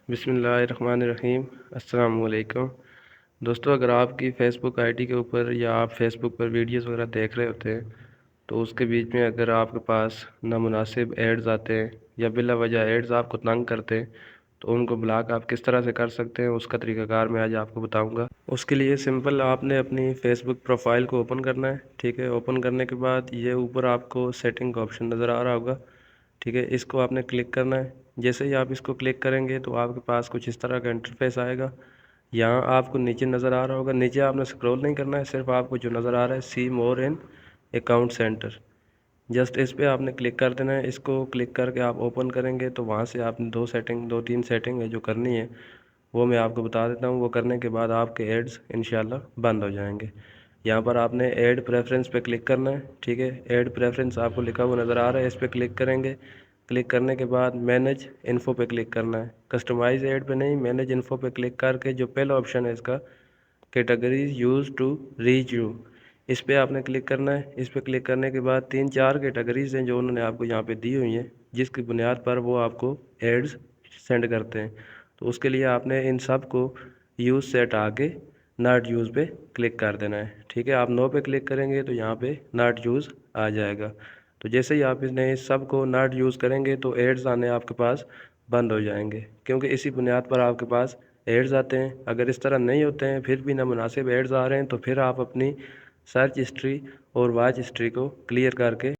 بسم اللہ الرحمن الرحیم۔ السلام علیکم دوستو، اگر آپ کی فیس بک آئی ڈی کے اوپر یا آپ فیس بک پر ویڈیوز وغیرہ دیکھ رہے ہوتے ہیں تو اس کے بیچ میں اگر آپ کے پاس نامناسب ایڈز آتے ہیں یا بلا وجہ ایڈز آپ کو تنگ کرتے ہیں تو ان کو بلاک آپ کس طرح سے کر سکتے ہیں، اس کا طریقہ کار میں آج آپ کو بتاؤں گا۔ اس کے لیے سمپل آپ نے اپنی فیس بک پروفائل کو اوپن کرنا ہے، ٹھیک ہے۔ اوپن کرنے کے بعد یہ اوپر آپ کو سیٹنگ کا آپشن نظر آ رہا ہوگا، ٹھیک ہے۔ اس کو آپ نے کلک کرنا ہے۔ جیسے ہی آپ اس کو کلک کریں گے تو آپ کے پاس کچھ اس طرح کا انٹرفیس آئے گا۔ یہاں آپ کو نیچے نظر آ رہا ہوگا، نیچے آپ نے اسکرول نہیں کرنا ہے، صرف آپ کو جو نظر آ رہا ہے سی مور ان اکاؤنٹ سینٹر، جسٹ اس پہ آپ نے کلک کر دینا ہے۔ اس کو کلک کر کے آپ اوپن کریں گے تو وہاں سے آپ نے دو تین سیٹنگ ہے جو کرنی ہے، وہ میں آپ کو بتا دیتا ہوں۔ وہ کرنے کے بعد آپ کے ایڈز انشاءاللہ بند ہو جائیں گے۔ یہاں پر آپ نے ایڈ پریفرنس پہ کلک کرنا ہے، ٹھیک ہے۔ ایڈ پریفرنس آپ کو لکھا ہوا نظر آ رہا ہے، اس پہ کلک کریں گے۔ کلک کرنے کے بعد مینیج انفو پہ کلک کرنا ہے، کسٹمائز ایڈ پہ نہیں، مینیج انفو پہ کلک کر کے جو پہلا آپشن ہے اس کا categories use to reach you, اس پہ آپ نے کلک کرنا ہے۔ اس پہ کلک کرنے کے بعد 3-4 کیٹیگریز ہیں جو انہوں نے آپ کو یہاں پہ دی ہوئی ہیں، جس کی بنیاد پر وہ آپ کو ایڈز سینڈ کرتے ہیں۔ تو اس کے لیے آپ نے ان سب کو یوز سیٹ آ کے ناٹ یوز پہ کلک کر دینا ہے، ٹھیک ہے۔ آپ نو پہ کلک کریں گے تو یہاں پہ ناٹ یوز آ جائے گا۔ تو جیسے ہی آپ اس سب کو ناٹ یوز کریں گے تو ایڈز آنے آپ کے پاس بند ہو جائیں گے، کیونکہ اسی بنیاد پر آپ کے پاس ایڈز آتے ہیں۔ اگر اس طرح نہیں ہوتے ہیں، پھر بھی نامناسب ایڈز آ رہے ہیں، تو پھر آپ اپنی سرچ ہسٹری اور واچ ہسٹری کو کلیئر کر کے